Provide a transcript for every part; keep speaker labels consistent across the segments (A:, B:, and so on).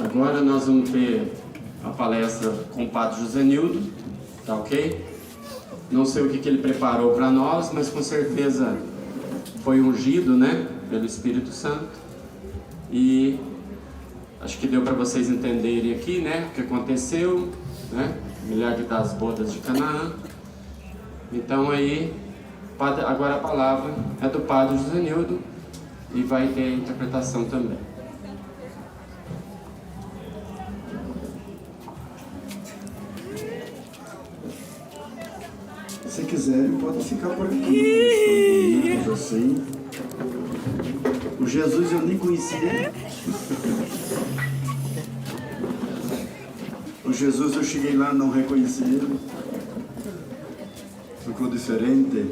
A: Agora nós vamos ter a palestra com o Padre Josenildo, tá ok? Não sei o que ele preparou para nós, mas com certeza foi ungido, né, pelo Espírito Santo. E acho que deu para vocês entenderem aqui, né, o que aconteceu, né, milagre das bodas de Canaã. Então aí, agora a palavra é do Padre Josenildo e vai ter a interpretação também.
B: Se quiserem, pode ficar por aqui. Assim. O Jesus eu nem conhecia. O Jesus eu cheguei lá, não reconheci ele. Ficou diferente.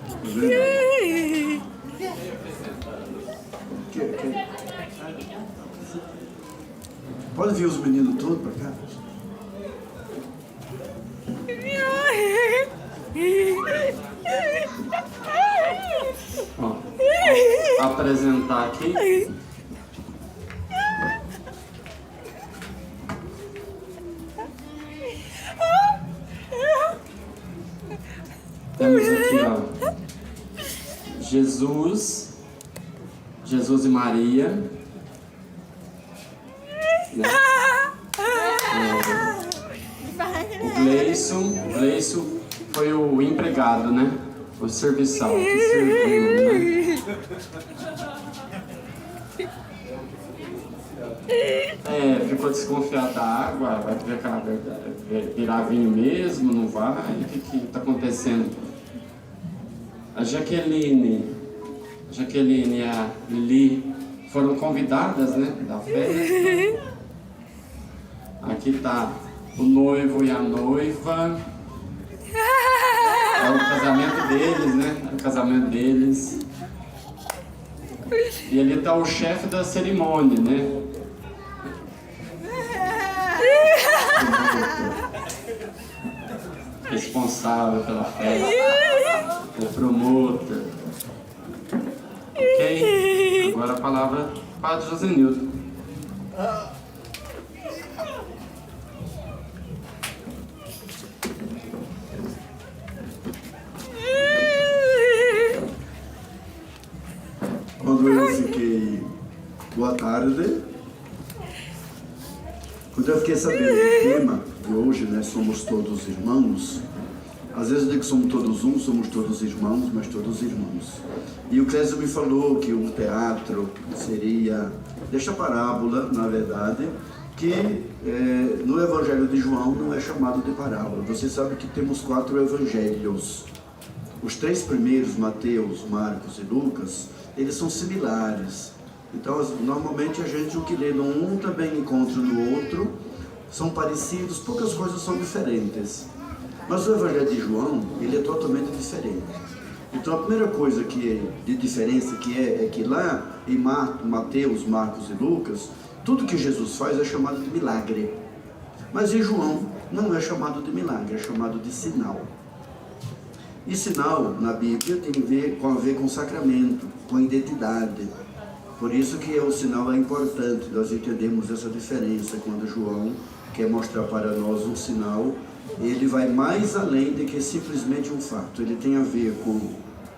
B: Tá vendo? Pode vir os meninos todos para cá?
A: Ó, apresentar aqui. Temos aqui, ó, Jesus e Maria, né? O Gleison foi o empregado, né? O serviçal que serviu, né? Ficou desconfiado da água, vai ver que ela vai virar vinho mesmo, não vai? O que está acontecendo? A Jaqueline e a Lili foram convidadas, né, da festa. Aqui está o noivo e a noiva. É o casamento deles, né? O casamento deles. E ali está o chefe da cerimônia, né? Responsável pela festa. O promotor. Ok? Agora a palavra para o Josenildo.
B: Quando eu fiquei, boa tarde, quando eu fiquei sabendo do tema de hoje, né, somos todos irmãos, às vezes eu digo que somos todos um, somos todos irmãos, mas todos irmãos. E o Clésio me falou que o teatro seria, desta parábola, na verdade, que no Evangelho de João não é chamado de parábola. Você sabe que temos 4 evangelhos. Os 3 primeiros, Mateus, Marcos e Lucas, eles são similares. Então, normalmente a gente, o que lê no um também encontra no outro, são parecidos, poucas coisas são diferentes. Mas o Evangelho de João, ele é totalmente diferente. Então, a primeira coisa de diferença é que lá em Mateus, Marcos e Lucas, tudo que Jesus faz é chamado de milagre. Mas em João não é chamado de milagre, é chamado de sinal. E sinal, na Bíblia, tem a ver com sacramento, com identidade. Por isso que o sinal é importante, nós entendemos essa diferença. Quando João quer mostrar para nós um sinal, ele vai mais além de que simplesmente um fato. Ele tem a ver com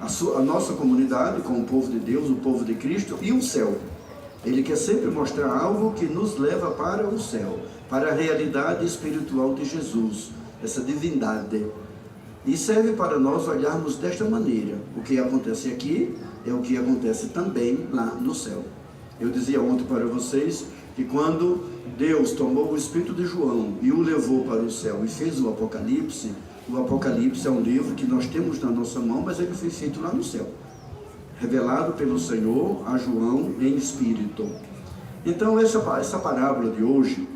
B: a nossa comunidade, com o povo de Deus, o povo de Cristo e o céu. Ele quer sempre mostrar algo que nos leva para o céu, para a realidade espiritual de Jesus, essa divindade. E serve para nós olharmos desta maneira. O que acontece aqui é o que acontece também lá no céu. Eu dizia ontem para vocês que quando Deus tomou o espírito de João e o levou para o céu e fez o Apocalipse é um livro que nós temos na nossa mão, mas ele foi feito lá no céu, revelado pelo Senhor a João em espírito. Então essa parábola de hoje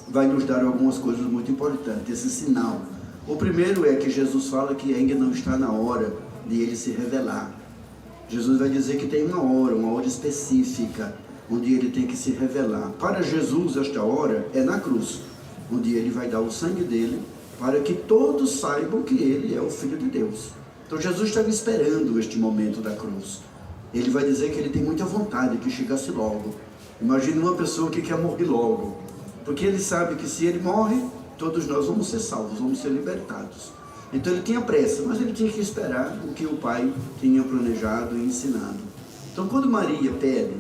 B: vai nos dar algumas coisas muito importantes, esse sinal. O primeiro é que Jesus fala que ainda não está na hora de ele se revelar. Jesus vai dizer que tem uma hora específica, onde ele tem que se revelar. Para Jesus, esta hora é na cruz, onde ele vai dar o sangue dele, para que todos saibam que ele é o Filho de Deus. Então Jesus estava esperando este momento da cruz. Ele vai dizer que ele tem muita vontade que chegasse logo. Imagine uma pessoa que quer morrer logo, porque ele sabe que se ele morre, todos nós vamos ser salvos, vamos ser libertados. Então ele tinha pressa, mas ele tinha que esperar o que o Pai tinha planejado e ensinado. Então quando Maria pede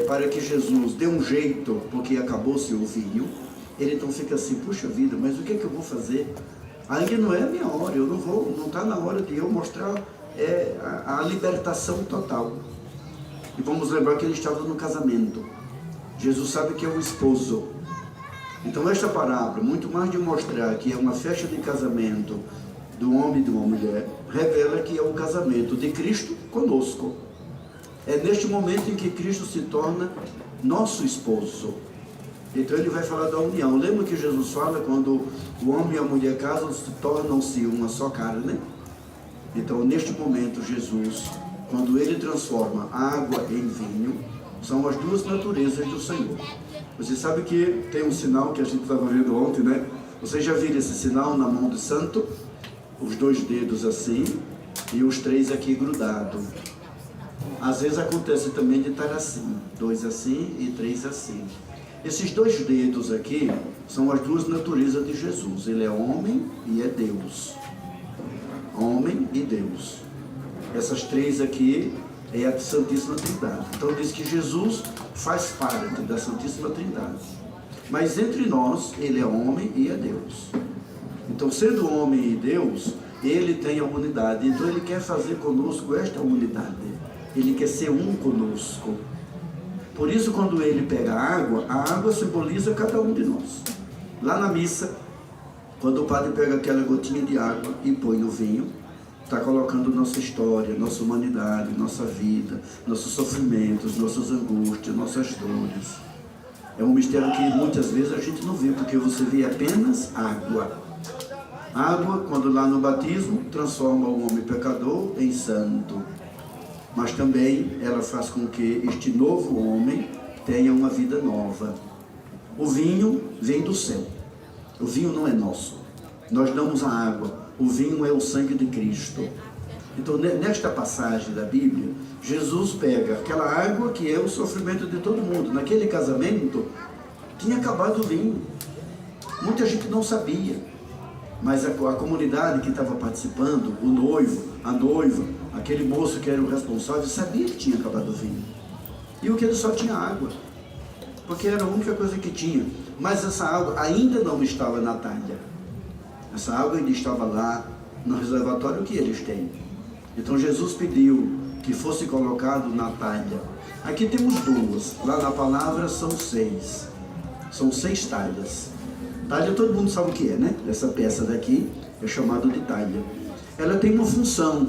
B: para que Jesus dê um jeito, porque acabou-se o vinho, ele então fica assim, puxa vida, mas o que é que eu vou fazer? Ainda não é a minha hora, não está na hora de eu mostrar a libertação total. E vamos lembrar que ele estava no casamento. Jesus sabe que é o esposo. Então esta parábola, muito mais de mostrar que é uma festa de casamento do homem e de uma mulher, revela que é o casamento de Cristo conosco. É neste momento em que Cristo se torna nosso esposo. Então ele vai falar da união. Lembra que Jesus fala quando o homem e a mulher casam, tornam-se uma só carne, né? Então neste momento Jesus, quando ele transforma água em vinho, são as duas naturezas do Senhor. Você sabe que tem um sinal que a gente estava vendo ontem, né? Vocês já viram esse sinal na mão do santo? Os 2 dedos assim e os 3 aqui grudados. Às vezes acontece também de estar assim, 2 assim e 3 assim. Esses 2 dedos aqui são as duas naturezas de Jesus. Ele é homem e é Deus. Homem e Deus. Essas 3 aqui é a Santíssima Trindade. Então diz que Jesus faz parte da Santíssima Trindade. Mas entre nós, ele é homem e é Deus. Então, sendo homem e Deus, ele tem a unidade. Então ele quer fazer conosco esta unidade. Ele quer ser um conosco. Por isso, quando ele pega a água simboliza cada um de nós. Lá na missa, quando o padre pega aquela gotinha de água e põe no vinho, está colocando nossa história, nossa humanidade, nossa vida, nossos sofrimentos, nossas angústias, nossas dores. É um mistério que muitas vezes a gente não vê, porque você vê apenas água. Água, quando lá no batismo, transforma o homem pecador em santo. Mas também ela faz com que este novo homem tenha uma vida nova. O vinho vem do céu. O vinho não é nosso. Nós damos a água. O vinho é o sangue de Cristo. Então, nesta passagem da Bíblia, Jesus pega aquela água que é o sofrimento de todo mundo. Naquele casamento, tinha acabado o vinho. Muita gente não sabia. Mas a comunidade que estava participando, o noivo, a noiva, aquele moço que era o responsável, sabia que tinha acabado o vinho. E o que ele só tinha água. Porque era a única coisa que tinha. Mas essa água ainda não estava na talha. Essa água ainda estava lá no reservatório que eles têm. Então Jesus pediu que fosse colocado na talha. Aqui temos 2, lá na palavra são 6. São 6 talhas. Talha todo mundo sabe o que é, né? Essa peça daqui é chamada de talha. Ela tem uma função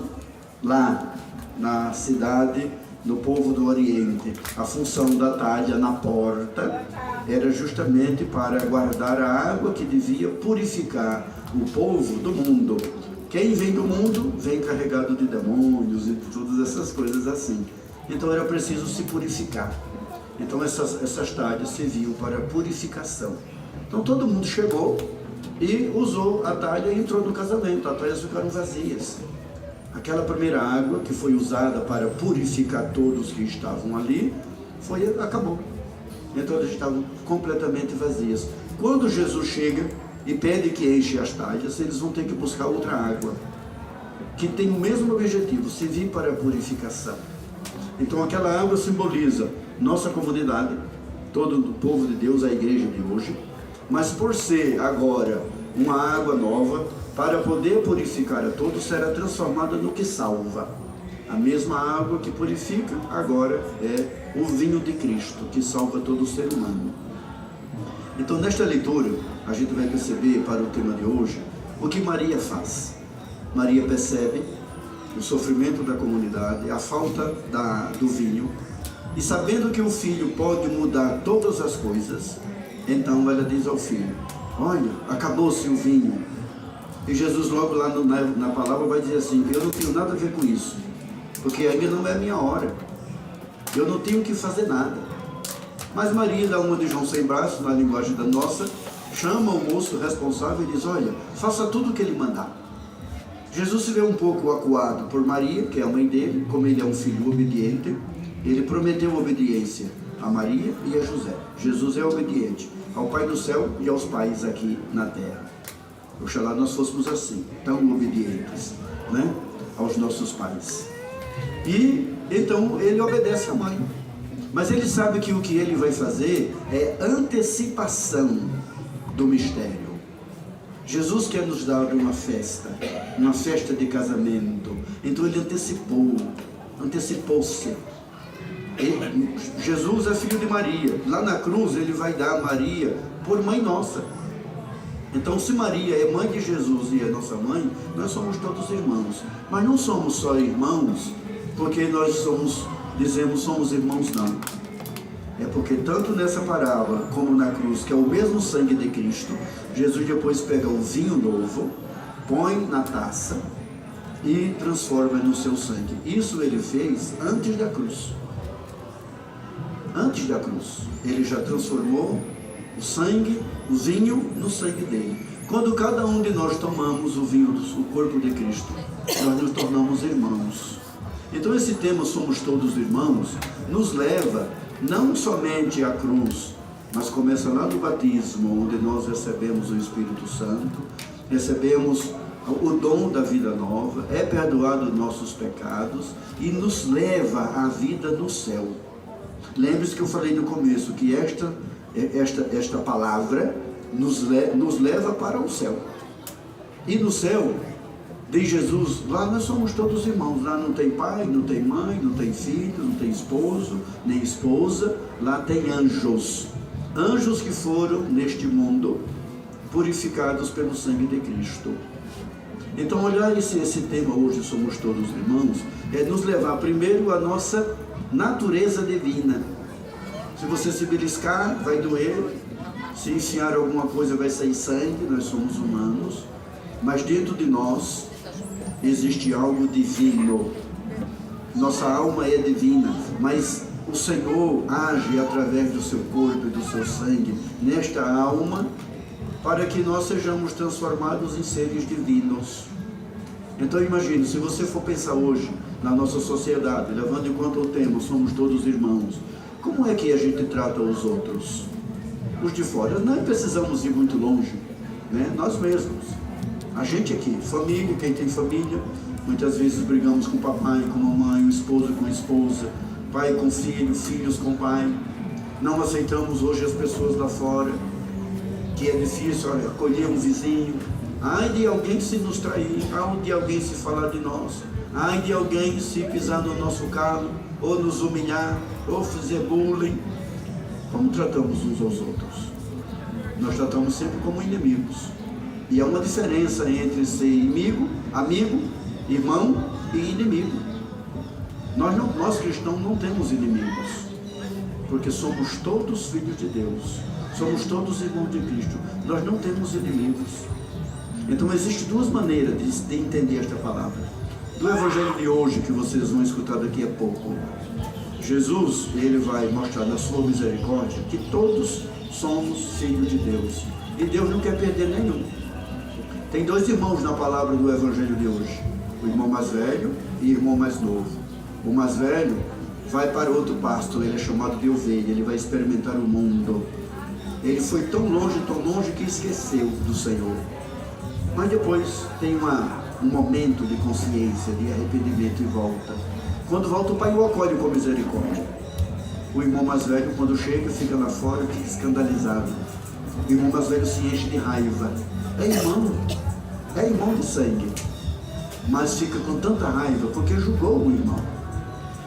B: lá na cidade, no povo do Oriente. A função da talha na porta era justamente para guardar a água que devia purificar o povo do mundo. Quem vem do mundo vem carregado de demônios e todas essas coisas assim. Então era preciso se purificar. Então essas talhas serviam para purificação. Então todo mundo chegou e usou a talha e entrou no casamento. As talhas ficaram vazias. Aquela primeira água que foi usada para purificar todos que estavam ali, acabou. Então elas estavam completamente vazias. Quando Jesus chega e pede que enche as talhas, eles vão ter que buscar outra água, que tem o mesmo objetivo, servir para a purificação. Então aquela água simboliza nossa comunidade, todo o povo de Deus, a igreja de hoje, mas por ser agora uma água nova, para poder purificar a todos, será transformada no que salva. A mesma água que purifica, agora é o vinho de Cristo, que salva todo ser humano. Então, nesta leitura, a gente vai perceber, para o tema de hoje, o que Maria faz. Maria percebe o sofrimento da comunidade, a falta do vinho, e sabendo que o filho pode mudar todas as coisas, então ela diz ao filho: olha, acabou-se o vinho. E Jesus logo lá na palavra vai dizer assim: eu não tenho nada a ver com isso, porque ainda não é a minha hora, eu não tenho que fazer nada. Mas Maria dá uma de João sem braço, na linguagem da nossa, chama o moço responsável e diz: olha, faça tudo o que ele mandar. Jesus se vê um pouco acuado por Maria, que é a mãe dele. Como ele é um filho obediente, ele prometeu obediência a Maria e a José. Jesus é obediente ao Pai do céu e aos pais aqui na terra. Oxalá nós fôssemos assim, tão obedientes, né, aos nossos pais. E então ele obedece à mãe, mas ele sabe que o que ele vai fazer é antecipação do mistério. Jesus quer nos dar uma festa de casamento, então ele antecipou-se. Jesus é filho de Maria, lá na cruz ele vai dar Maria por mãe nossa. Então, se Maria é mãe de Jesus e é nossa mãe, nós somos todos irmãos. Mas não somos só irmãos porque nós dizemos somos irmãos, não. É porque tanto nessa parábola como na cruz, que é o mesmo sangue de Cristo, Jesus depois pega o vinho novo, põe na taça e transforma no seu sangue. Isso ele fez antes da cruz. Antes da cruz, ele já transformou o sangue, o vinho, no sangue dele. Quando cada um de nós tomamos o vinho, o corpo de Cristo, nós nos tornamos irmãos. Então esse tema, somos todos irmãos, nos leva não somente à cruz, mas começa lá no batismo, onde nós recebemos o Espírito Santo, recebemos o dom da vida nova, é perdoado nossos pecados e nos leva à vida no céu. Lembre-se que eu falei no começo que esta palavra nos leva para o céu. E no céu, diz Jesus, lá nós somos todos irmãos. Lá não tem pai, não tem mãe, não tem filho, não tem esposo, nem esposa. Lá tem anjos. Anjos que foram, neste mundo, purificados pelo sangue de Cristo. Então, olhar esse tema hoje, somos todos irmãos, é nos levar primeiro à nossa natureza divina. Se você se beliscar, vai doer. Se enfiar alguma coisa, vai sair sangue. Nós somos humanos. Mas dentro de nós existe algo divino. Nossa alma é divina, mas o Senhor age através do seu corpo e do seu sangue nesta alma, para que nós sejamos transformados em seres divinos. Então imagine, se você for pensar hoje na nossa sociedade, levando em conta o tema, somos todos irmãos, como é que a gente trata os outros? Os de fora, não precisamos ir muito longe, né? Nós mesmos, a gente aqui, família, quem tem família, muitas vezes brigamos com o papai, com a mamãe, o esposo com a esposa, pai com filho, filhos com pai. Não aceitamos hoje as pessoas lá fora, que é difícil acolher um vizinho. Ai de alguém se nos trair, ai de alguém se falar de nós, ai de alguém se pisar no nosso calo, ou nos humilhar, ou fazer bullying. Como tratamos uns aos outros? Nós tratamos sempre como inimigos. E há uma diferença entre ser amigo, irmão e inimigo. Nós cristãos não temos inimigos, porque somos todos filhos de Deus, somos todos irmãos de Cristo. Nós não temos inimigos. Então existem duas maneiras de entender esta palavra. Do evangelho de hoje, que vocês vão escutar daqui a pouco, Jesus, ele vai mostrar na sua misericórdia que todos somos filhos de Deus, e Deus não quer perder nenhum. Tem dois irmãos na palavra do evangelho de hoje, o irmão mais velho e o irmão mais novo. O mais velho vai para outro pasto, ele é chamado de ovelha, ele vai experimentar o mundo. Ele foi tão longe que esqueceu do Senhor. Mas depois tem um momento de consciência, de arrependimento e volta. Quando volta, o pai o acolhe com misericórdia. O irmão mais velho, quando chega, fica lá fora, fica escandalizado. O irmão mais velho se enche de raiva. é irmão de sangue, mas fica com tanta raiva porque julgou o irmão.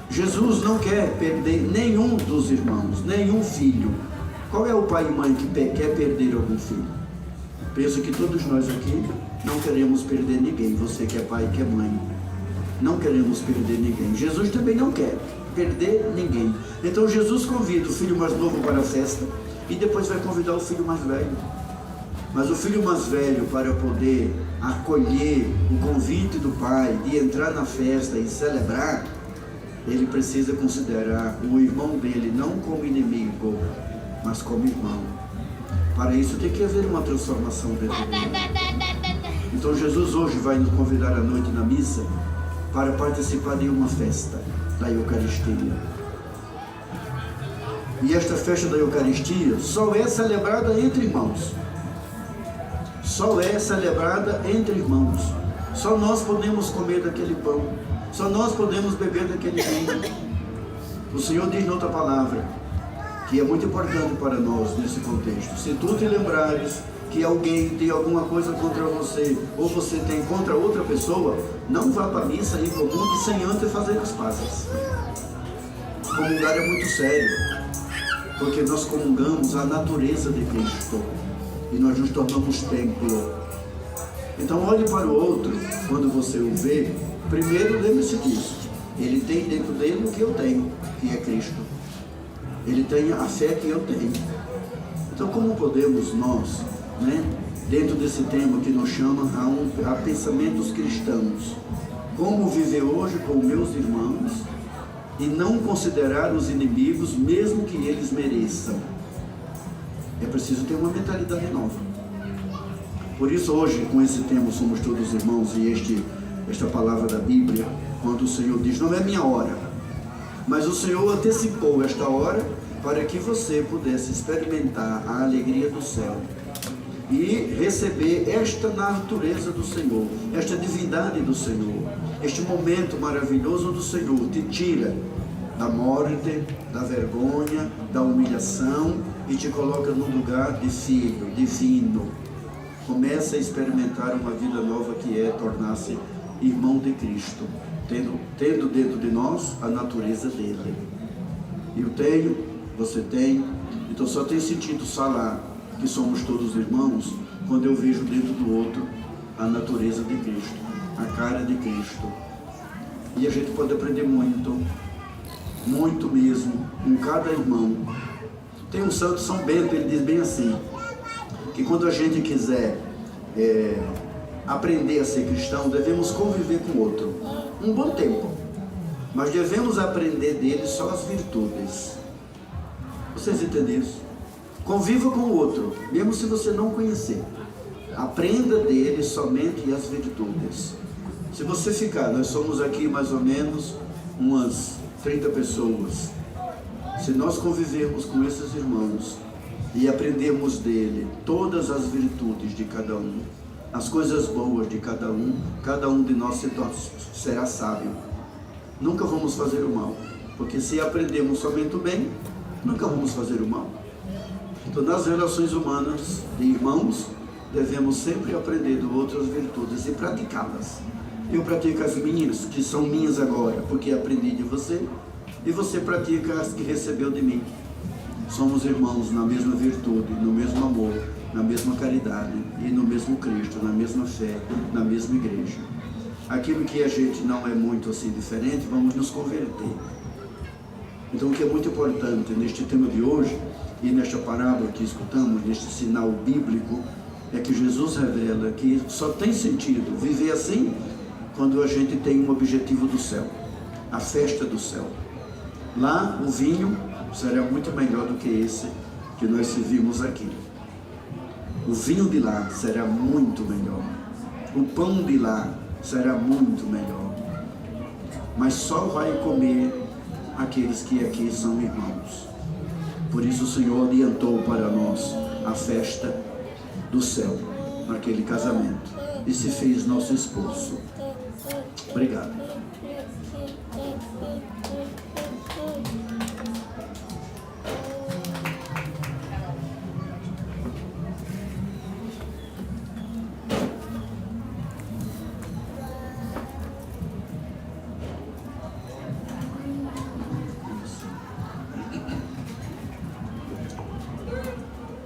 B: Jesus não quer perder nenhum dos irmãos, nenhum filho. Qual é o pai e mãe que quer perder algum filho? Penso que todos nós aqui não queremos perder ninguém. Você que é pai, que é mãe, não queremos perder ninguém. Jesus também não quer perder ninguém. Então Jesus convida o filho mais novo para a festa e depois vai convidar o filho mais velho. Mas o filho mais velho, para poder acolher o convite do pai de entrar na festa e celebrar, ele precisa considerar o irmão dele não como inimigo, mas como irmão. Para isso tem que haver uma transformação dentro dele. Então Jesus hoje vai nos convidar à noite na missa para participar de uma festa da Eucaristia. E esta festa da Eucaristia só é celebrada entre irmãos. Só é celebrada entre irmãos. Só nós podemos comer daquele pão. Só nós podemos beber daquele vinho. O Senhor diz noutra palavra, que é muito importante para nós nesse contexto: se tu te lembrares que alguém tem alguma coisa contra você, ou você tem contra outra pessoa, não vá para a missa e comungue sem antes fazer as pazes. Comungar é muito sério, porque nós comungamos a natureza de Cristo e nós nos tornamos templo. Então olhe para o outro, quando você o vê, primeiro lembre-se disso: ele tem dentro dele o que eu tenho, que é Cristo. Ele tem a fé que eu tenho. Então como podemos nós, dentro desse tema que nos chama a pensamentos cristãos, como viver hoje com meus irmãos e não considerar os inimigos, mesmo que eles mereçam? É preciso ter uma mentalidade nova. Por isso hoje, com esse tema Somos Todos Irmãos, e esta palavra da Bíblia, quando o Senhor diz: não é minha hora, mas o Senhor antecipou esta hora para que você pudesse experimentar a alegria do céu e receber esta natureza do Senhor, esta divindade do Senhor, este momento maravilhoso do Senhor te tira da morte, da vergonha, da humilhação e te coloca no lugar de filho divino. Começa a experimentar uma vida nova, que é tornar-se irmão de Cristo, tendo dentro de nós a natureza dele. Eu tenho, você tem, então só tem sentido falar que somos todos irmãos quando eu vejo dentro do outro a natureza de Cristo, a cara de Cristo. E a gente pode aprender muito, muito mesmo, com cada irmão. Tem um santo, São Bento, ele diz bem assim, que quando a gente quiser aprender a ser cristão, devemos conviver com o outro um bom tempo, mas devemos aprender dele só as virtudes. Vocês entendem isso? Conviva com o outro, mesmo se você não conhecer. Aprenda dele somente as virtudes. Se você ficar, nós somos aqui mais ou menos umas 30 pessoas. Se nós convivermos com esses irmãos e aprendermos dele todas as virtudes de cada um, as coisas boas de cada um de nós será sábio. Nunca vamos fazer o mal, porque se aprendemos somente o bem, nunca vamos fazer o mal. Então, nas relações humanas de irmãos, devemos sempre aprender do outro as virtudes e praticá-las. Eu pratico as minhas, que são minhas agora, porque aprendi de você, e você pratica as que recebeu de mim. Somos irmãos na mesma virtude, no mesmo amor, na mesma caridade e no mesmo Cristo, na mesma fé, na mesma igreja. Aquilo que a gente não é muito assim diferente, vamos nos converter. Então, o que é muito importante neste tema de hoje e nesta parábola que escutamos, neste sinal bíblico, é que Jesus revela que só tem sentido viver assim quando a gente tem um objetivo do céu, a festa do céu. Lá o vinho será muito melhor do que esse que nós servimos aqui. O vinho de lá será muito melhor. O pão de lá será muito melhor. Mas só vai comer aqueles que aqui são irmãos. Por isso o Senhor adiantou para nós a festa do céu, naquele casamento, e se fez nosso esposo. Obrigado.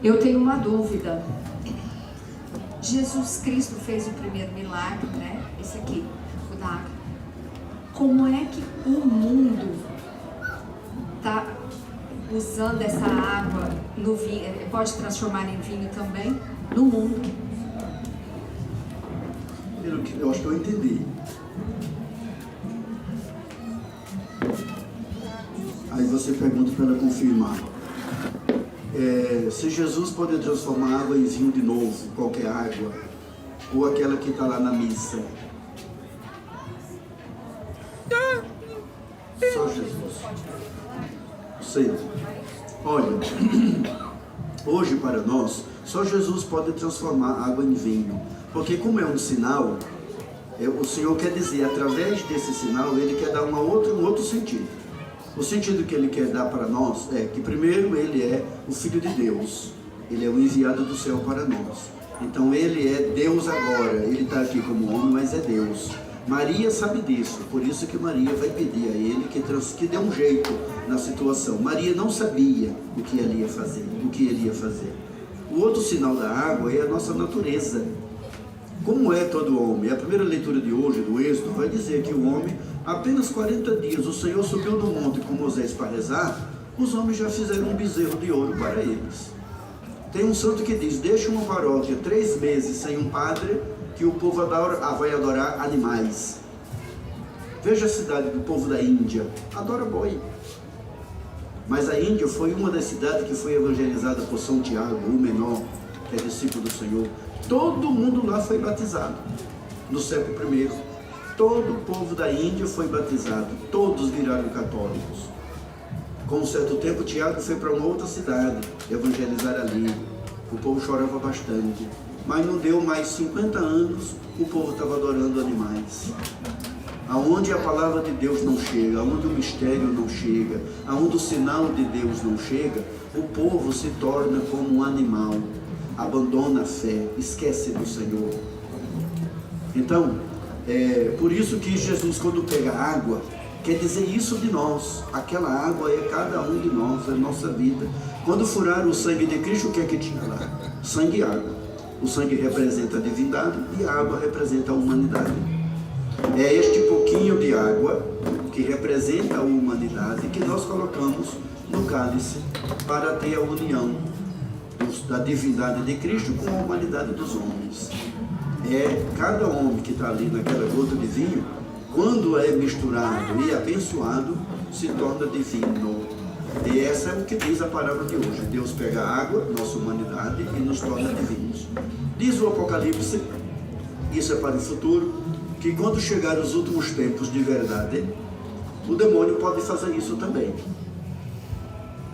C: Eu tenho uma dúvida. Jesus Cristo fez o primeiro milagre, né? Esse aqui, o da água. Como é que o mundo está usando essa água no vinho? Pode transformar em vinho também? No mundo.
B: Eu acho que eu entendi. Aí você pergunta para ela confirmar. Se Jesus pode transformar água em vinho de novo, qualquer água, ou aquela que está lá na missa. Só Jesus. Sei. Olha, hoje para nós, só Jesus pode transformar água em vinho. Porque como é um sinal, o Senhor quer dizer, através desse sinal, Ele quer dar um outro sentido. O sentido que Ele quer dar para nós é que primeiro Ele é o Filho de Deus. Ele é o enviado do céu para nós. Então Ele é Deus agora. Ele está aqui como homem, mas é Deus. Maria sabe disso, por isso que Maria vai pedir a Ele que dê um jeito na situação. Maria não sabia o que ele ia fazer. O outro sinal da água é a nossa natureza. Como é todo homem? A primeira leitura de hoje, do Êxodo, vai dizer que o homem, apenas 40 dias, o Senhor subiu no monte com Moisés para rezar, os homens já fizeram um bezerro de ouro para eles. Tem um santo que diz, deixa uma paróquia 3 meses sem um padre, que o povo vai adorar animais. Veja a cidade do povo da Índia, adora boi. Mas a Índia foi uma das cidades que foi evangelizada por São Tiago, o menor, que é discípulo do Senhor. Todo mundo lá foi batizado, no século I. Todo o povo da Índia foi batizado, todos viraram católicos. Com um certo tempo, Tiago foi para uma outra cidade, evangelizar ali. O povo chorava bastante. Mas não deu mais 50 anos, o povo estava adorando animais. Aonde a palavra de Deus não chega, aonde o mistério não chega, aonde o sinal de Deus não chega, o povo se torna como um animal, abandona a fé, esquece do Senhor. Então, por isso que Jesus, quando pega água, quer dizer isso de nós. Aquela água é cada um de nós, é a nossa vida. Quando furaram o sangue de Cristo, o que é que tinha lá? Sangue e água. O sangue representa a divindade e a água representa a humanidade. É este pouquinho de água que representa a humanidade que nós colocamos no cálice para ter a união da divindade de Cristo com a humanidade dos homens. Cada homem que está ali naquela gota de vinho, quando é misturado e abençoado, se torna divino. E essa é o que diz a palavra de hoje. Deus pega a água, nossa humanidade, e nos torna divinos. Diz o Apocalipse, isso é para o futuro, que quando chegar os últimos tempos de verdade, o demônio pode fazer isso também.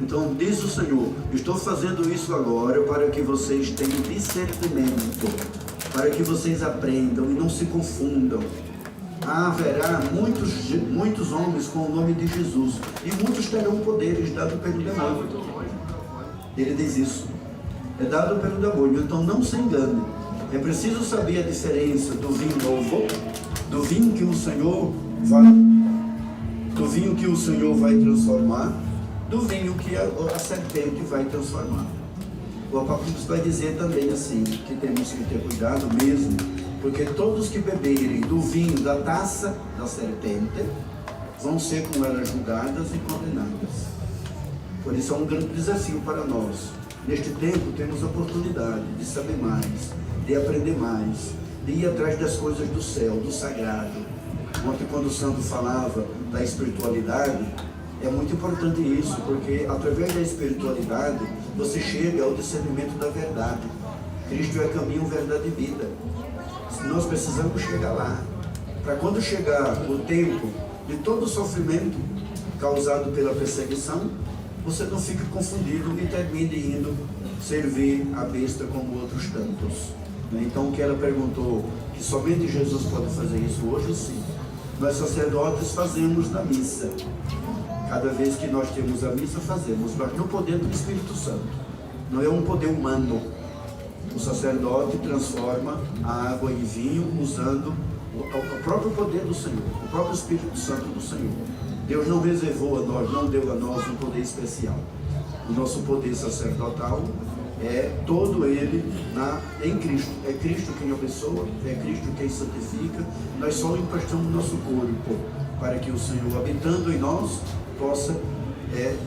B: Então diz o Senhor, estou fazendo isso agora para que vocês tenham discernimento, para que vocês aprendam e não se confundam. Haverá muitos homens com o nome de Jesus, e muitos terão poderes dados pelo demônio. Ele diz isso, é dado pelo demônio, então não se engane. É preciso saber a diferença do vinho novo, do vinho que o Senhor vai transformar, do vinho que a serpente vai transformar. O Apocalipse vai dizer também assim, que temos que ter cuidado mesmo, porque todos que beberem do vinho da taça da serpente vão ser com ela julgadas e condenadas. Por isso é um grande desafio para nós. Neste tempo temos a oportunidade de saber mais, de aprender mais, de ir atrás das coisas do céu, do sagrado. Ontem, quando o santo falava da espiritualidade, é muito importante isso, porque através da espiritualidade você chega ao discernimento da verdade. Cristo é caminho, verdade e vida. Nós precisamos chegar lá, para quando chegar o tempo de todo o sofrimento causado pela perseguição, você não fique confundido e termine indo servir a besta como outros tantos. Então, o que ela perguntou, que somente Jesus pode fazer isso hoje, sim. Nós sacerdotes fazemos na missa. Cada vez que nós temos a missa, fazemos, mas no poder do Espírito Santo. Não é um poder humano. O sacerdote transforma a água em vinho usando o próprio poder do Senhor, o próprio Espírito Santo do Senhor. Deus não reservou a nós, não deu a nós um poder especial. O nosso poder sacerdotal é todo ele em Cristo. É Cristo quem abençoa, é Cristo quem santifica. Nós só emprestamos nosso corpo para que o Senhor, habitando em nós, possa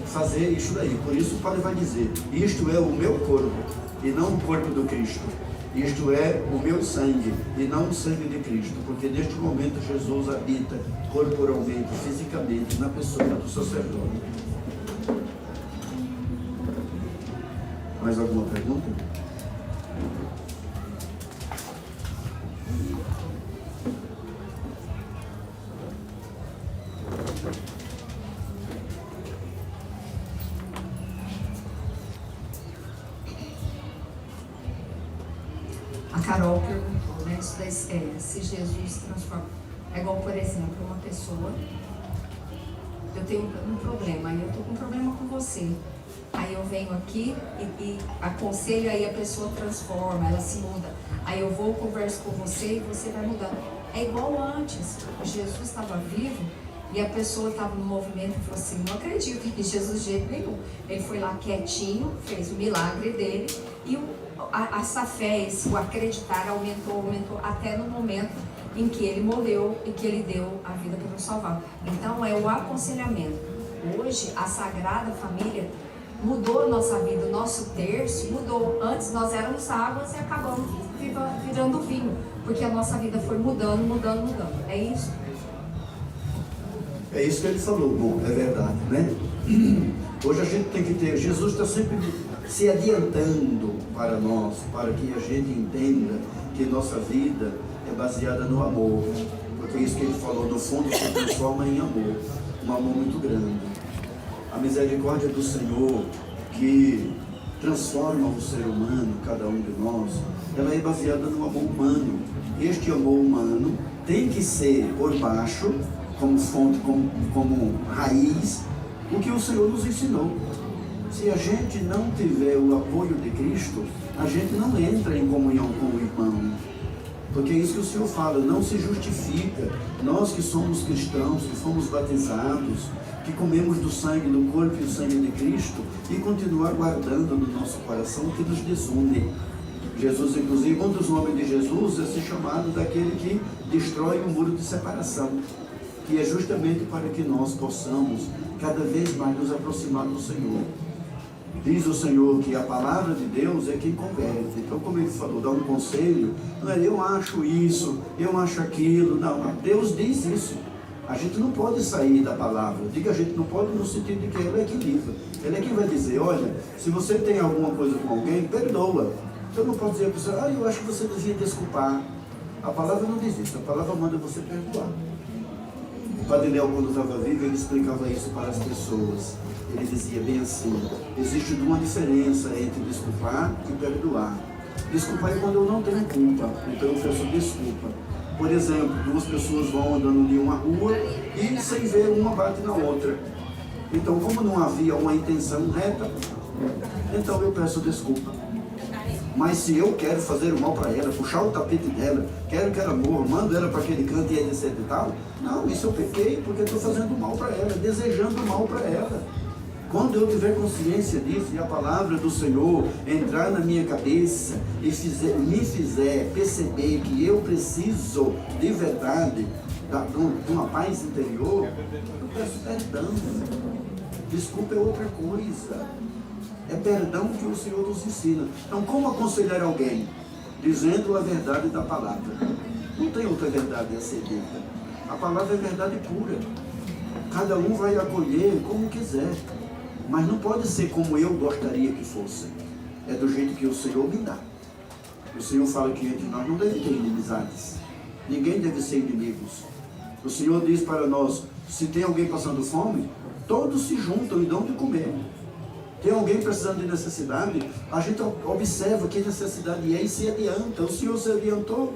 B: fazer isso daí. Por isso Paulo vai dizer, isto é o meu corpo e não o corpo do Cristo. Isto é o meu sangue e não o sangue de Cristo, porque neste momento Jesus habita corporalmente, fisicamente, na pessoa do sacerdote. Mais alguma pergunta?
C: A Carol perguntou, né, se Jesus transforma. É igual, por exemplo, uma pessoa, eu tenho um problema, aí eu estou com um problema com você. Aí eu venho aqui e aconselho, aí a pessoa transforma, ela se muda. Aí eu vou, converso com você e você vai mudando. É igual antes, Jesus estava vivo e a pessoa estava no movimento e falou assim, não acredito em Jesus de jeito nenhum. Ele foi lá quietinho, fez o milagre dele e essa fé, o acreditar aumentou até no momento em que ele morreu e que ele deu a vida para nos salvar. Então é o aconselhamento. Hoje a Sagrada Família mudou a nossa vida, o nosso terço mudou. Antes nós éramos águas e acabamos virando vinho, porque a nossa vida foi mudando. É isso?
B: É isso que ele falou. Bom, é verdade, né? Hoje a gente tem que ter, Jesus está sempre se adiantando para nós, para que a gente entenda que nossa vida é baseada no amor, porque é isso que ele falou, no fundo se transforma em amor, um amor muito grande. A misericórdia do Senhor que transforma o ser humano, cada um de nós, ela é baseada no amor humano. Este amor humano tem que ser por baixo, como fonte, como raiz, o que o Senhor nos ensinou. Se a gente não tiver o apoio de Cristo, a gente não entra em comunhão com o irmão. Porque é isso que o Senhor fala, não se justifica. Nós que somos cristãos, que fomos batizados, que comemos do sangue, do corpo e do sangue de Cristo, e continuar guardando no nosso coração o que nos desune. Jesus, inclusive, um dos nomes de Jesus é ser chamado daquele que destrói o muro de separação, que é justamente para que nós possamos cada vez mais nos aproximar do Senhor. Diz o Senhor que a palavra de Deus é quem converte. Então, como ele falou, dá um conselho, não é eu acho isso, eu acho aquilo, não. Deus diz isso. A gente não pode sair da palavra. Diga, a gente não pode no sentido de que ela é que livra. Ela é quem vai dizer, olha, se você tem alguma coisa com alguém, perdoa. Então não pode dizer a pessoa, eu acho que você devia desculpar. A palavra não diz isso, a palavra manda você perdoar. O Padre Léo, quando estava vivo, ele explicava isso para as pessoas. Ele dizia bem assim, existe uma diferença entre desculpar e perdoar. Desculpar é quando eu não tenho culpa, então eu peço desculpa. Por exemplo, duas pessoas vão andando de uma rua e sem ver uma bate na outra. Então, como não havia uma intenção reta, então eu peço desculpa. Mas se eu quero fazer o mal para ela, puxar o tapete dela, quero que ela morra, mando ela para aquele canto e etc e tal, não, isso eu pequei porque estou fazendo mal para ela, desejando mal para ela. Quando eu tiver consciência disso e a palavra do Senhor entrar na minha cabeça e me fizer perceber que eu preciso de verdade de uma paz interior, eu peço perdão. Desculpa é outra coisa. É perdão que o Senhor nos ensina. Então, como aconselhar alguém? Dizendo a verdade da palavra. Não tem outra verdade a ser dita. A palavra é verdade pura. Cada um vai acolher como quiser. Mas não pode ser como eu gostaria que fosse. É do jeito que o Senhor me dá. O Senhor fala que entre nós não deve ter inimizades. Ninguém deve ser inimigos. O Senhor diz para nós, se tem alguém passando fome, todos se juntam e dão de comer. Tem alguém precisando de necessidade, a gente observa que necessidade é e se adianta. O Senhor se adiantou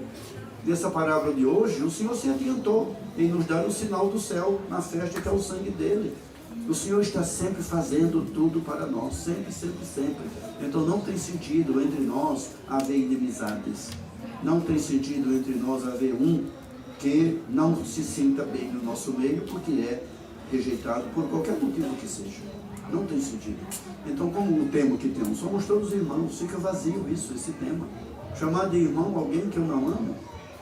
B: nessa parábola de hoje, o Senhor se adiantou em nos dar o sinal do céu na festa que é o sangue dele. O Senhor está sempre fazendo tudo para nós, sempre, sempre, sempre. Então não tem sentido entre nós haver inimizades. Não tem sentido entre nós haver um que não se sinta bem no nosso meio, porque é rejeitado por qualquer motivo que seja. Não tem sentido. Então, como o tema que temos, somos todos irmãos, fica vazio isso, esse tema. Chamar de irmão alguém que eu não amo,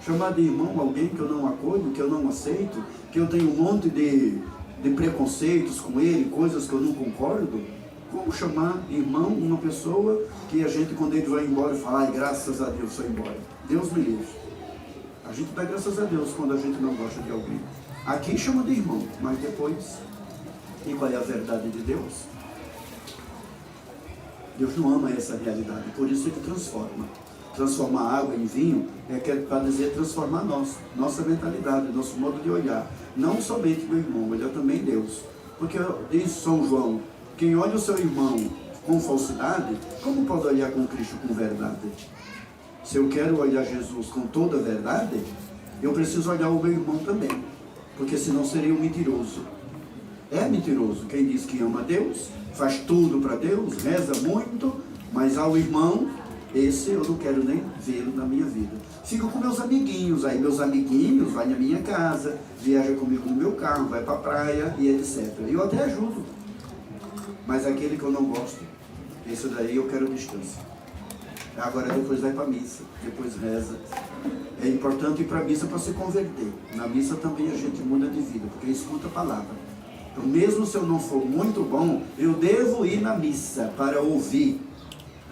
B: chamar de irmão alguém que eu não acolho, que eu não aceito, que eu tenho um monte de preconceitos com ele, coisas que eu não concordo. Como chamar irmão uma pessoa que a gente, quando ele vai embora, fala, ai, graças a Deus, foi embora. Deus me livre. A gente dá graças a Deus quando a gente não gosta de alguém. Aqui chama de irmão, mas depois, e qual é a verdade de Deus? Deus não ama essa realidade, por isso Ele transforma. Transformar água em vinho é para dizer transformar nossa mentalidade, nosso modo de olhar. Não somente meu irmão, ele é também Deus. Porque diz São João, quem olha o seu irmão com falsidade, como pode olhar com Cristo com verdade? Se eu quero olhar Jesus com toda a verdade, eu preciso olhar o meu irmão também, porque senão seria um mentiroso. É mentiroso quem diz que ama Deus, faz tudo para Deus, reza muito, mas ao irmão, esse eu não quero nem vê-lo na minha vida. Fico com meus amiguinhos, aí meus amiguinhos vai na minha casa, viaja comigo no meu carro, vai para a praia e etc. Eu até ajudo, mas aquele que eu não gosto, esse daí eu quero distância. Agora depois vai para a missa, depois reza. É importante ir para a missa para se converter. Na missa também a gente muda de vida, porque escuta a palavra. Então, mesmo se eu não for muito bom, eu devo ir na missa para ouvir.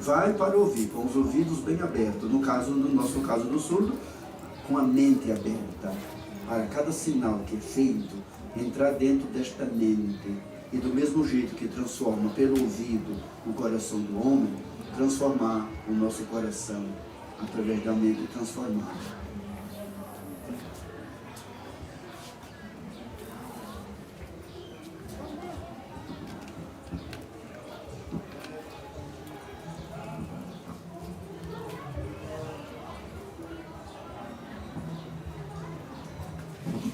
B: Vai para ouvir, com os ouvidos bem abertos. No nosso caso do surdo, com a mente aberta. Para cada sinal que é feito, entrar dentro desta mente. E do mesmo jeito que transforma pelo ouvido o coração do homem, transformar o nosso coração através da mente transformada.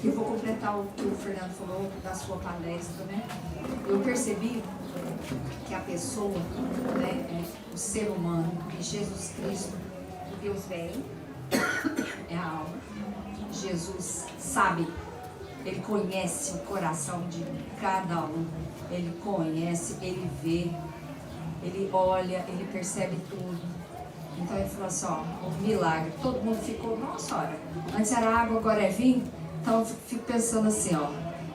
C: Eu vou completar o que o Fernando falou da sua palestra, né? Eu percebi que a pessoa, né, o ser humano, e Jesus Cristo, o Deus velho, é a alma. Jesus sabe, Ele conhece o coração de cada um, Ele conhece, Ele vê, Ele olha, Ele percebe tudo. Então Ele falou assim, ó, um milagre. Todo mundo ficou, nossa, olha, antes era água, agora é vinho. Então eu fico pensando assim, ó,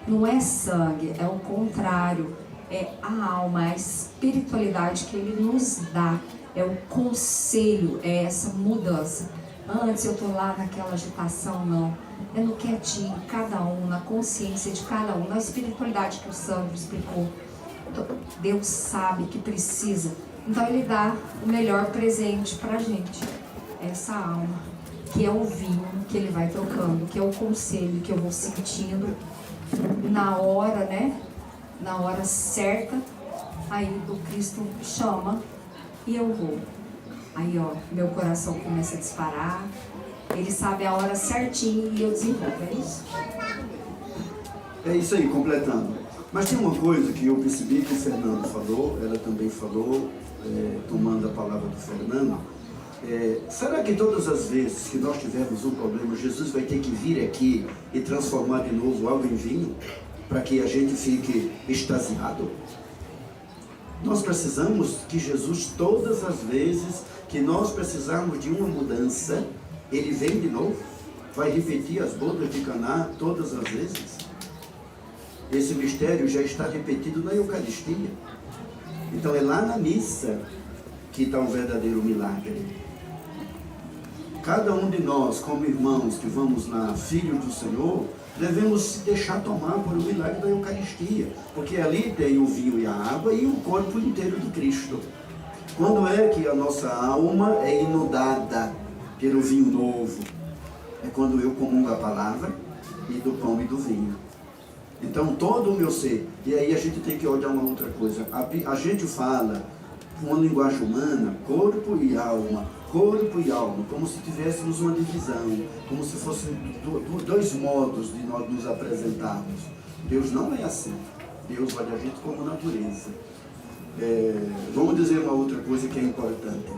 C: não é sangue, é o contrário. É a alma, a espiritualidade que Ele nos dá, é o conselho, é essa mudança. Antes eu estou lá naquela agitação, não. É no quietinho, cada um, na consciência de cada um, na espiritualidade que o Sandro explicou. Deus sabe que precisa, então Ele dá o melhor presente para a gente, essa alma, que é o vinho que Ele vai trocando, que é o conselho que eu vou sentindo na hora, né? Na hora certa, aí o Cristo chama e eu vou. Aí, ó, meu coração começa a disparar, Ele sabe a hora certinha e eu desenvolvo, é isso?
B: É isso aí, completando. Mas tem uma coisa que eu percebi que o Fernando falou, ela também falou, tomando a palavra do Fernando. Será que todas as vezes que nós tivermos um problema, Jesus vai ter que vir aqui e transformar de novo água em vinho? Para que a gente fique extasiado? Nós precisamos que Jesus, todas as vezes que nós precisarmos de uma mudança, Ele vem de novo? Vai repetir as bodas de Caná todas as vezes? Esse mistério já está repetido na Eucaristia. Então é lá na missa que está um verdadeiro milagre. Cada um de nós, como irmãos que vamos lá, filhos do Senhor, devemos se deixar tomar por o milagre da Eucaristia, porque ali tem o vinho e a água e o corpo inteiro de Cristo. Quando é que a nossa alma é inundada pelo vinho novo? É quando eu comungo a palavra e do pão e do vinho. Então todo o meu ser, e aí a gente tem que olhar uma outra coisa, a gente fala com uma linguagem humana, corpo e alma, como se tivéssemos uma divisão, como se fossem dois modos de nós nos apresentarmos. Deus não é assim. Deus olha a gente como natureza. Vamos dizer uma outra coisa que é importante.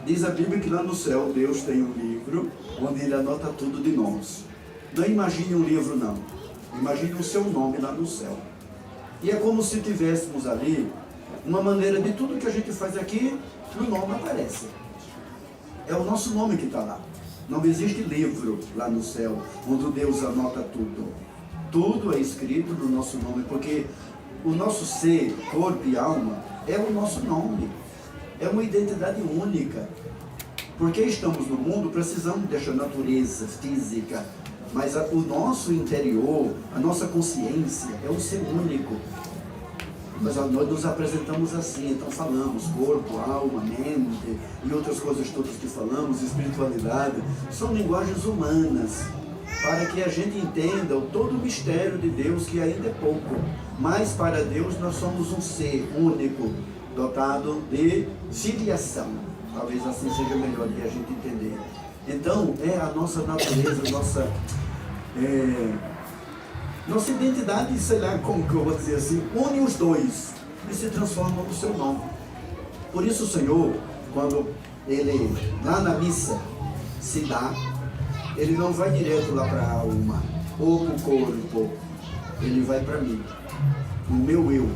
B: Diz a Bíblia que lá no céu Deus tem um livro onde Ele anota tudo de nós. Não imagine um livro, não. Imagine o seu nome lá no céu. E é como se tivéssemos ali uma maneira de tudo que a gente faz aqui, o nome aparece. É o nosso nome que está lá. Não existe livro lá no céu, onde Deus anota tudo. Tudo é escrito no nosso nome, porque o nosso ser, corpo e alma, é o nosso nome. É uma identidade única. Porque estamos no mundo, precisamos dessa natureza física, mas o nosso interior, a nossa consciência, é um ser único. Mas nós nos apresentamos assim, então falamos corpo, alma, mente e outras coisas todas que falamos, espiritualidade, são linguagens humanas, para que a gente entenda todo o mistério de Deus, que ainda é pouco. Mas para Deus nós somos um ser único, dotado de filiação. Talvez assim seja melhor de a gente entender. Então é a nossa natureza, nossa identidade, sei lá como que eu vou dizer assim, une os dois e se transforma no seu nome. Por isso o Senhor, quando Ele, lá na missa, se dá, Ele não vai direto lá para a alma ou para o corpo, Ele vai para mim, o meu eu,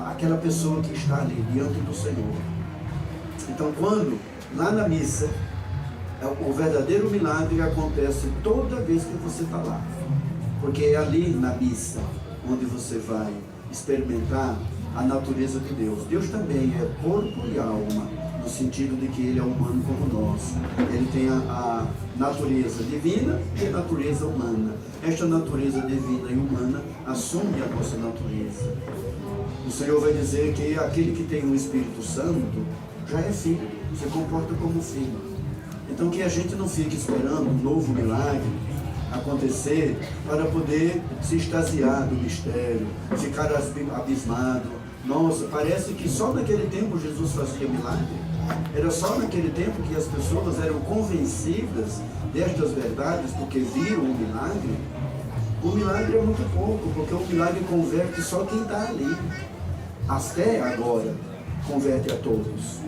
B: aquela pessoa que está ali diante do Senhor. Então quando, lá na missa, o verdadeiro milagre acontece toda vez que você está lá. Porque é ali na missa onde você vai experimentar a natureza de Deus. Deus também é corpo e alma, no sentido de que Ele é humano como nós. Ele tem a natureza divina e a natureza humana. Esta natureza divina e humana assume a nossa natureza. O Senhor vai dizer que aquele que tem o Espírito Santo já é filho, se comporta como filho. Então que a gente não fique esperando um novo milagre acontecer para poder se extasiar do mistério, ficar abismado. Nossa, parece que só naquele tempo Jesus fazia milagre. Era só naquele tempo que as pessoas eram convencidas destas verdades porque viram o milagre. O milagre é muito pouco, porque o milagre converte só quem está ali. A fé agora converte a todos.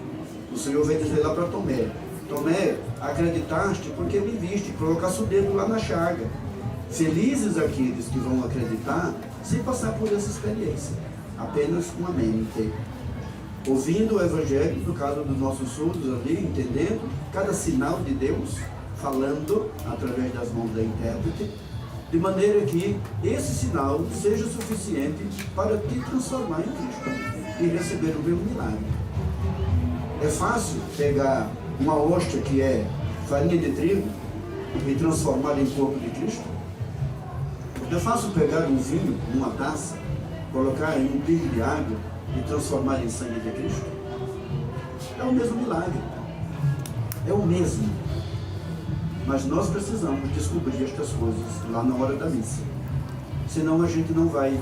B: O Senhor vai dizer lá para Tomé: Tomé, acreditaste porque me viste, colocasse o dedo lá na chaga. Felizes aqueles que vão acreditar sem passar por essa experiência, apenas com a mente. Ouvindo o Evangelho, no caso dos nossos surdos ali, entendendo cada sinal de Deus, falando através das mãos da intérprete, de maneira que esse sinal seja suficiente para te transformar em Cristo e receber o meu milagre. É fácil pegar uma hóstia que é farinha de trigo e transformar em corpo de Cristo? É fácil pegar um vinho, uma taça, colocar em um pingo de água e transformar em sangue de Cristo? É o mesmo milagre. É o mesmo. Mas nós precisamos descobrir estas coisas lá na hora da missa. Senão a gente não vai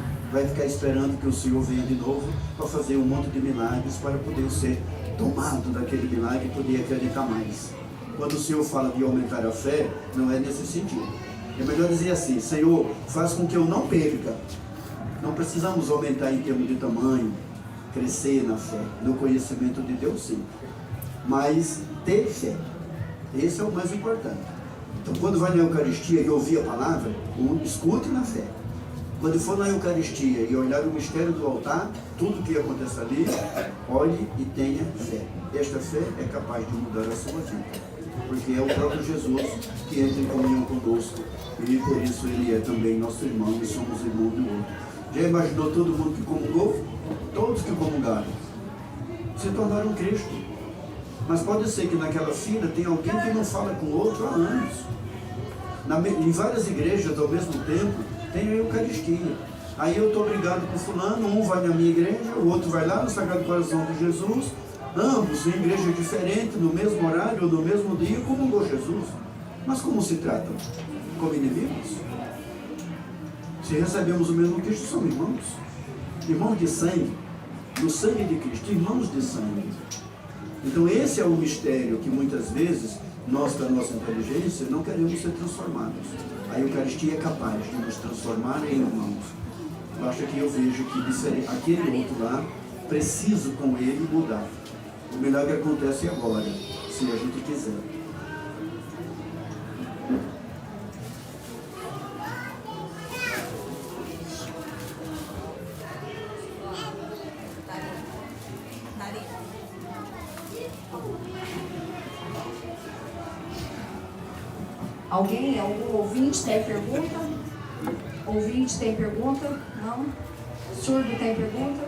B: ficar esperando que o Senhor venha de novo para fazer um monte de milagres para poder ser tomado daquele milagre e poder acreditar mais. Quando o Senhor fala de aumentar a fé, não é nesse sentido. É melhor dizer assim: Senhor, faz com que eu não perca. Não precisamos aumentar em termos de tamanho, crescer na fé, no conhecimento de Deus, sim. Mas ter fé, esse é o mais importante. Então quando vai na Eucaristia e ouvir a palavra, escute na fé. Quando for na Eucaristia e olhar o mistério do altar, tudo que acontece ali, olhe e tenha fé. Esta fé é capaz de mudar a sua vida, porque é o próprio Jesus que entra em comunhão conosco, e por isso Ele é também nosso irmão e somos irmãos do outro. Já imaginou todo mundo que comungou? Todos que comungaram se tornaram Cristo. Mas pode ser que naquela fila tenha alguém que não fala com o outro há anos. Em várias igrejas ao mesmo tempo tem a Eucaristia. Aí eu estou brigado com fulano, um vai na minha igreja, o outro vai lá no Sagrado Coração de Jesus, ambos em igreja diferente, no mesmo horário, no mesmo dia, comungou Jesus. Mas como se tratam? Como inimigos? Se recebemos o mesmo Cristo, somos irmãos. Irmãos de sangue, no sangue de Cristo, irmãos de sangue. Então esse é o mistério que muitas vezes nós, da nossa inteligência, não queremos ser transformados. A Eucaristia é capaz de nos transformar em irmãos. Basta que eu veja que aquele outro lá, preciso com ele mudar. O milagre acontece agora, se a gente quiser.
C: Alguém? Algum ouvinte tem pergunta? Ouvinte tem pergunta? Não? Surdo tem pergunta?